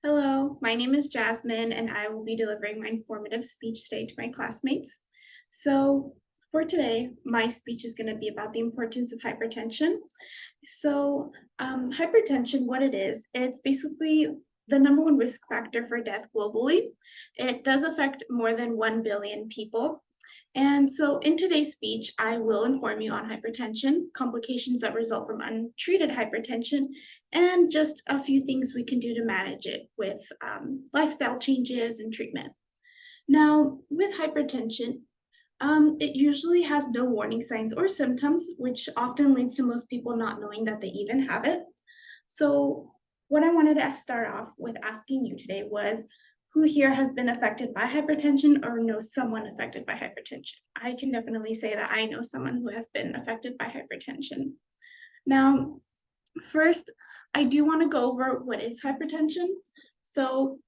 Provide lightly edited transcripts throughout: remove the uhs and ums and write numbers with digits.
Hello, my name is Jasmine, and I will be delivering my informative speech today to my classmates. So, for today, my speech is going to be about the importance of hypertension. Hypertension, what it is, it's basically the number one risk factor for death globally. It does affect more than 1 billion people. And so in today's speech, I will inform you on hypertension, complications that result from untreated hypertension, and just a few things we can do to manage it with lifestyle changes and treatment. Now, with hypertension, it usually has no warning signs or symptoms, which often leads to most people not knowing that they even have it. So, what I wanted to start off with asking you today was who here has been affected by hypertension or knows someone affected by hypertension? I can definitely say that I know someone who has been affected by hypertension. Now, first, I do want to go over what is hypertension. So,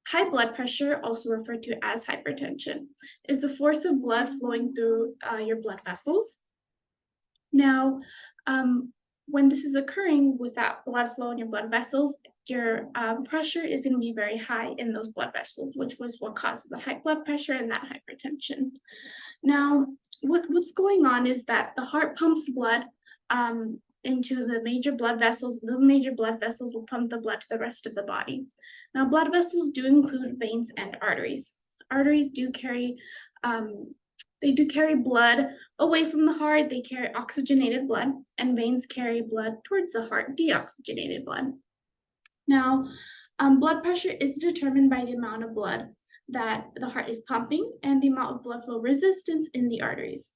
high blood pressure, also referred to as hypertension, is the force of blood flowing through your blood vessels. Now, when this is occurring with that blood flow in your blood vessels, your pressure is going to be very high in those blood vessels, which was what causes the high blood pressure and that hypertension. Now, what's going on is that the heart pumps blood into the major blood vessels. Those major blood vessels will pump the blood to the rest of the body. Now, blood vessels do include veins and arteries. Arteries do carry blood away from the heart. They carry oxygenated blood, and veins carry blood towards the heart, deoxygenated blood. Now, blood pressure is determined by the amount of blood that the heart is pumping and the amount of blood flow resistance in the arteries.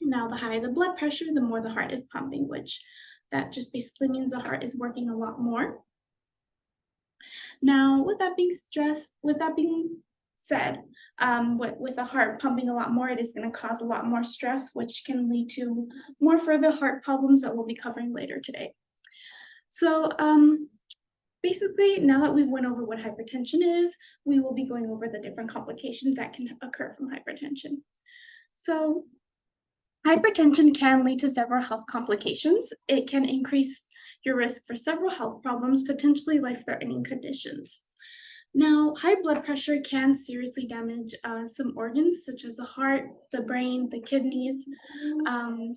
Now, the higher the blood pressure, the more the heart is pumping, which that just basically means the heart is working a lot more. Now, with that being said, with the heart pumping a lot more, it is going to cause a lot more stress, which can lead to more further heart problems that we'll be covering later today. So basically, now that we've went over what hypertension is, we will be going over the different complications that can occur from hypertension. So hypertension can lead to several health complications. It can increase your risk for several health problems, potentially life-threatening conditions. Now, high blood pressure can seriously damage some organs such as the heart, the brain, the kidneys,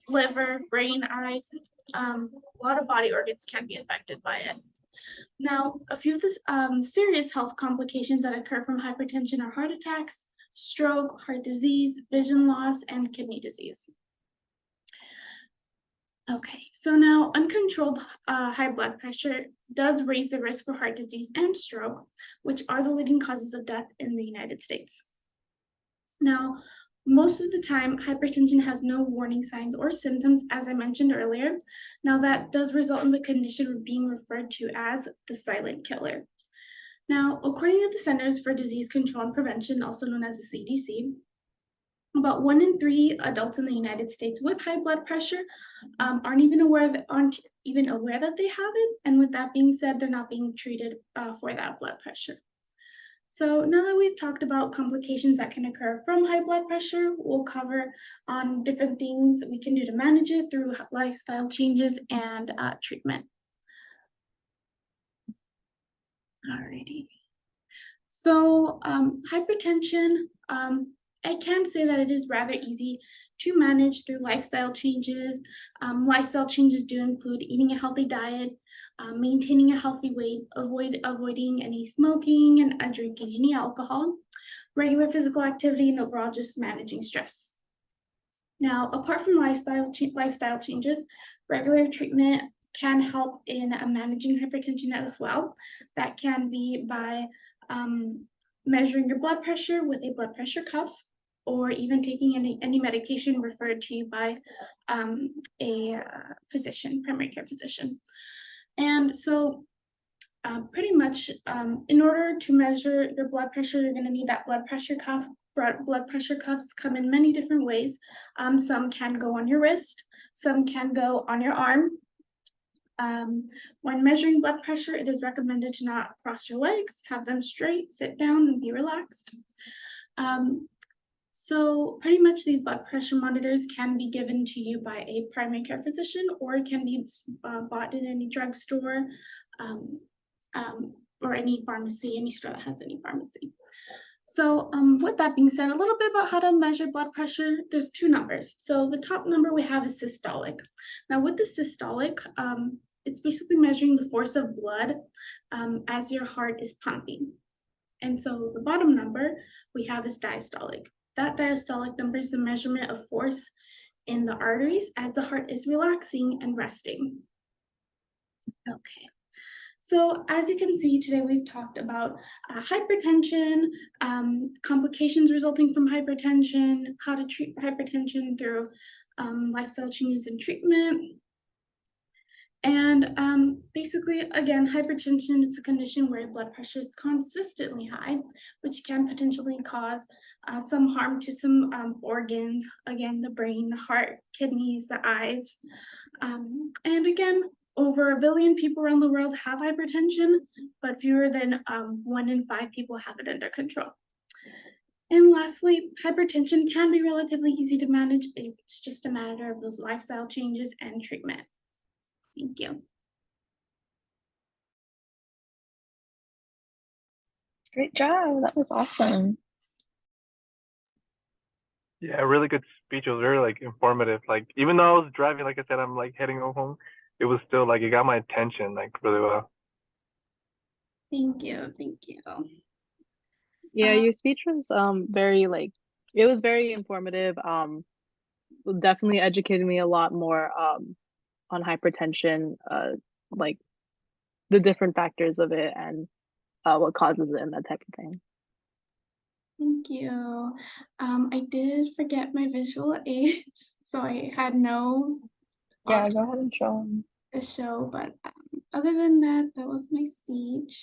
liver, brain, eyes. A lot of body organs can be affected by it. Now, a few of the serious health complications that occur from hypertension are heart attacks, stroke, heart disease, vision loss, and kidney disease. Okay, so now uncontrolled high blood pressure does raise the risk for heart disease and stroke, which are the leading causes of death in the United States. Now, most of the time, hypertension has no warning signs or symptoms, as I mentioned earlier. Now, that does result in the condition being referred to as the silent killer. Now, according to the Centers for Disease Control and Prevention, also known as the CDC, about 1 in 3 adults in the United States with high blood pressure aren't even aware that they have it. And with that being said, they're not being treated for that blood pressure. So now that we've talked about complications that can occur from high blood pressure, we'll cover on different things we can do to manage it through lifestyle changes and treatment. Alrighty. So hypertension, I can say that it is rather easy to manage through lifestyle changes. Lifestyle changes do include eating a healthy diet, maintaining a healthy weight, avoiding any smoking and drinking any alcohol, regular physical activity, and overall just managing stress. Now, apart from lifestyle changes, regular treatment can help in managing hypertension as well. That can be by measuring your blood pressure with a blood pressure cuff, or even taking any medication referred to you by a physician, primary care physician. And so pretty much in order to measure your blood pressure, you're going to need that blood pressure cuff. Blood pressure cuffs come in many different ways. Some can go on your wrist, some can go on your arm. When measuring blood pressure, it is recommended to not cross your legs, have them straight, sit down, and be relaxed. So pretty much these blood pressure monitors can be given to you by a primary care physician, or it can be bought in any drugstore. or any pharmacy, any store that has any pharmacy. So with that being said, a little bit about how to measure blood pressure. There's two numbers. So the top number we have is systolic. Now with the systolic, it's basically measuring the force of blood as your heart is pumping. And so the bottom number we have is diastolic. That diastolic number is the measurement of force in the arteries as the heart is relaxing and resting. Okay. So as you can see today, we've talked about hypertension, complications resulting from hypertension, how to treat hypertension through lifestyle changes and treatment. And basically, again, hypertension is a condition where blood pressure is consistently high, which can potentially cause some harm to some organs, again, the brain, the heart, kidneys, the eyes. And again, over 1 billion people around the world have hypertension, but fewer than 1 in 5 people have it under control. And lastly, hypertension can be relatively easy to manage. It's just a matter of those lifestyle changes and treatment. Thank you. Great job. That was awesome. Yeah, really good speech. It was very like informative. Like even though I was driving, like I said, I'm like heading home. It was still like it got my attention like really well. Thank you. Thank you. Yeah, your speech was very like it was very informative. Definitely educated me a lot more on hypertension, like the different factors of it and what causes it and that type of thing. Thank you. I did forget my visual aids, so I had no Yeah, go ahead and show them. to show, but other than that, that was my speech.